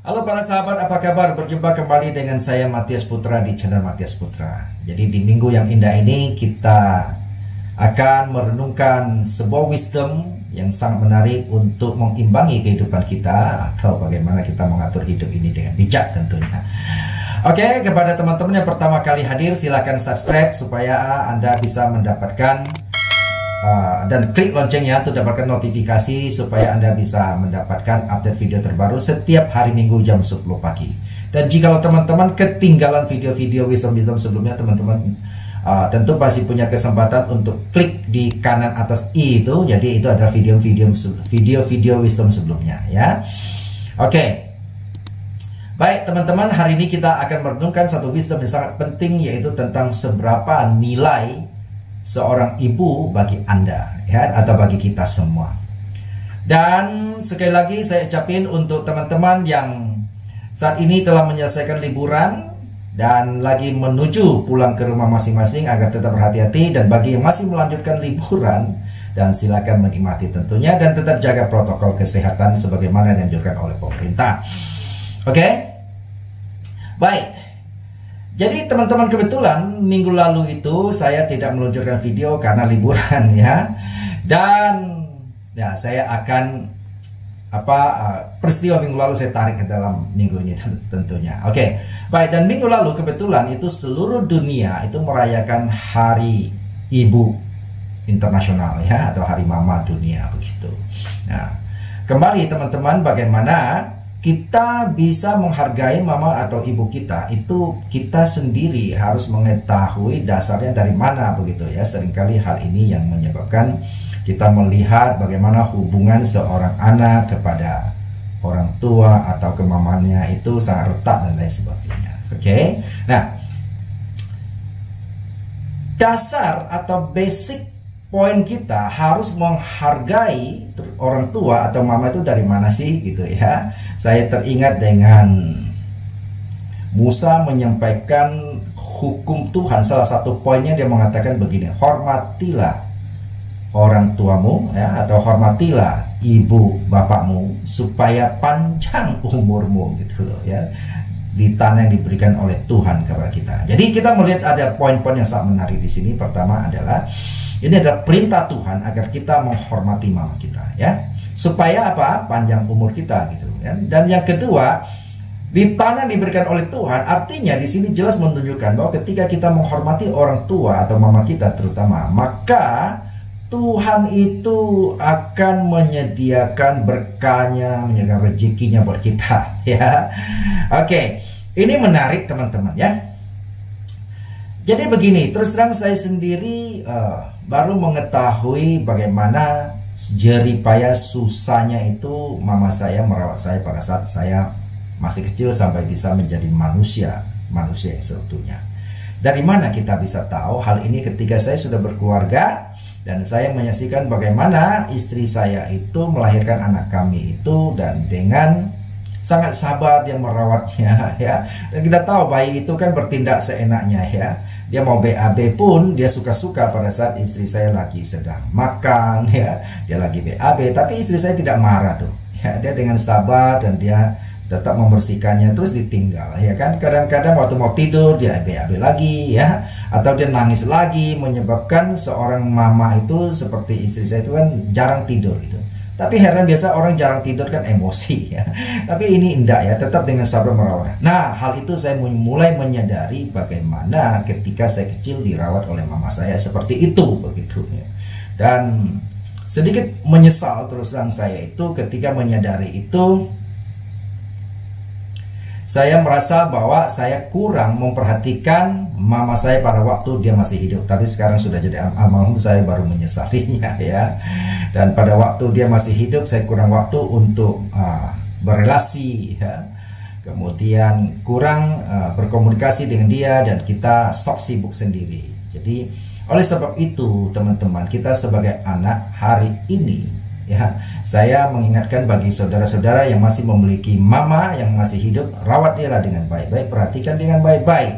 Halo para sahabat, apa kabar? Berjumpa kembali dengan saya Matias Putra di channel Matias Putra. Jadi di minggu yang indah ini kita akan merenungkan sebuah wisdom yang sangat menarik untuk mengimbangi kehidupan kita, atau bagaimana kita mengatur hidup ini dengan bijak tentunya. Oke, kepada teman-teman yang pertama kali hadir, silahkan subscribe supaya Anda bisa mendapatkan dan klik loncengnya untuk dapatkan notifikasi supaya Anda bisa mendapatkan update video terbaru setiap hari Minggu jam 10 pagi. Dan jika teman-teman ketinggalan video-video wisdom sebelumnya, teman-teman tentu masih punya kesempatan untuk klik di kanan atas i itu. Jadi itu adalah video-video wisdom sebelumnya ya. Oke. Baik teman-teman, hari ini kita akan merenungkan satu wisdom yang sangat penting, yaitu tentang seberapa nilai seorang ibu bagi Anda ya, atau bagi kita semua. Dan sekali lagi saya ucapin untuk teman-teman yang saat ini telah menyelesaikan liburan dan lagi menuju pulang ke rumah masing-masing, agar tetap berhati-hati. Dan bagi yang masih melanjutkan liburan, dan silakan menikmati tentunya, dan tetap jaga protokol kesehatan sebagaimana dianjurkan oleh pemerintah. Oke? Baik. Jadi teman-teman, kebetulan minggu lalu itu saya tidak meluncurkan video karena liburan ya. Dan ya saya akan peristiwa minggu lalu saya tarik ke dalam minggu ini tentunya. Oke. Baik, dan minggu lalu kebetulan itu seluruh dunia itu merayakan Hari Ibu Internasional ya, atau Hari Mama Dunia begitu. Nah, kembali teman-teman, bagaimana kita bisa menghargai mama atau ibu kita, itu kita sendiri harus mengetahui dasarnya dari mana begitu ya. Seringkali hal ini yang menyebabkan kita melihat bagaimana hubungan seorang anak kepada orang tua atau ke mamanya itu sangat retak dan lain sebagainya. Oke. Nah, dasar atau basic poin kita harus menghargai orang tua atau mama itu dari mana sih gitu ya. Saya teringat dengan Musa menyampaikan hukum Tuhan, salah satu poinnya dia mengatakan begini: hormatilah orang tuamu ya, atau hormatilah ibu bapakmu supaya panjang umurmu gitu loh ya, di tanah yang diberikan oleh Tuhan kepada kita. Jadi kita melihat ada poin-poin yang sangat menarik di sini. Pertama adalah ini adalah perintah Tuhan agar kita menghormati mama kita ya, supaya apa? Panjang umur kita gitu ya. Dan yang kedua, di tanah yang diberikan oleh Tuhan, artinya di sini jelas menunjukkan bahwa ketika kita menghormati orang tua atau mama kita terutama, maka Tuhan itu akan menyediakan berkahnya, menyediakan rezekinya buat kita ya. Oke, ini menarik teman-teman ya. Jadi begini, terus terang saya sendiri baru mengetahui bagaimana jerih payah susahnya itu mama saya merawat saya pada saat saya masih kecil sampai bisa menjadi manusia yang seutuhnya. Dari mana kita bisa tahu hal ini? Ketika saya sudah berkeluarga dan saya menyaksikan bagaimana istri saya itu melahirkan anak kami itu, dan dengan sangat sabar dia merawatnya ya. Dan kita tahu bayi itu kan bertindak seenaknya ya. Dia mau BAB pun dia suka-suka pada saat istri saya lagi sedang makan ya. Dia lagi BAB, tapi istri saya tidak marah tuh ya. Dia dengan sabar dan dia tetap membersihkannya, terus ditinggal ya kan. Kadang-kadang waktu mau tidur dia BAB lagi ya, atau dia nangis lagi, menyebabkan seorang mama itu seperti istri saya itu kan jarang tidur gitu. Tapi heran, biasa orang jarang tidur kan emosi ya. Tapi ini enggak ya, tetap dengan sabar merawat. Nah, hal itu saya mulai menyadari bagaimana ketika saya kecil dirawat oleh mama saya seperti itu begitu ya. Dan sedikit menyesal terus terang saya itu ketika menyadari itu. Saya merasa bahwa saya kurang memperhatikan mama saya pada waktu dia masih hidup. Tapi sekarang sudah jadi almarhum, saya baru menyesalinya ya. Dan pada waktu dia masih hidup, saya kurang waktu untuk berelasi ya. Kemudian kurang berkomunikasi dengan dia, dan kita sok sibuk sendiri. Jadi oleh sebab itu teman-teman, kita sebagai anak hari ini ya, saya mengingatkan bagi saudara-saudara yang masih memiliki mama yang masih hidup, rawat dia dengan baik-baik, perhatikan dengan baik-baik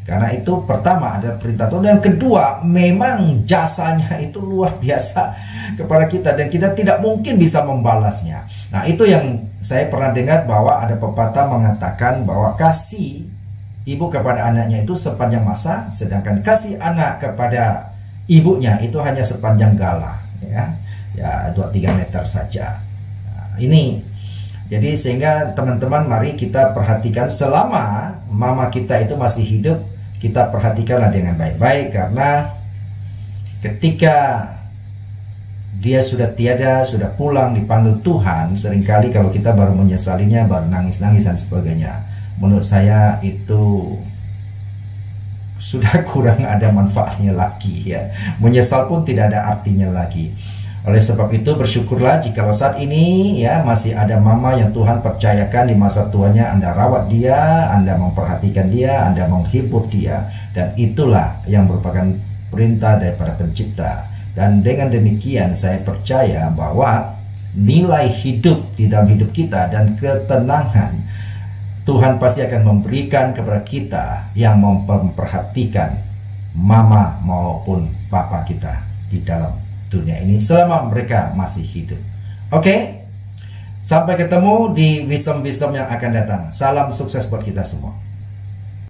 Karena itu pertama ada perintah Tuhan, dan kedua memang jasanya itu luar biasa kepada kita dan kita tidak mungkin bisa membalasnya. Nah, itu yang saya pernah dengar, bahwa ada pepatah mengatakan bahwa kasih ibu kepada anaknya itu sepanjang masa, sedangkan kasih anak kepada ibunya itu hanya sepanjang gala, ya 2-3 meter saja. Nah, ini jadi sehingga teman-teman, mari kita perhatikan selama mama kita itu masih hidup, kita perhatikanlah dengan baik-baik, karena ketika dia sudah tiada, sudah pulang, dipanggil Tuhan, seringkali kalau kita baru menyesalinya, baru nangis-nangis dan sebagainya. Menurut saya itu sudah kurang ada manfaatnya lagi, ya. Menyesal pun tidak ada artinya lagi. Oleh sebab itu bersyukurlah jika saat ini ya masih ada mama yang Tuhan percayakan di masa tuanya Anda rawat dia, Anda memperhatikan dia, Anda menghibur dia, dan itulah yang merupakan perintah daripada Pencipta. Dan dengan demikian saya percaya bahwa nilai hidup di dalam hidup kita dan ketenangan Tuhan pasti akan memberikan kepada kita yang memperhatikan mama maupun papa kita di dalam dunia ini selama mereka masih hidup. Oke, sampai ketemu di wisdom yang akan datang. Salam sukses buat kita semua.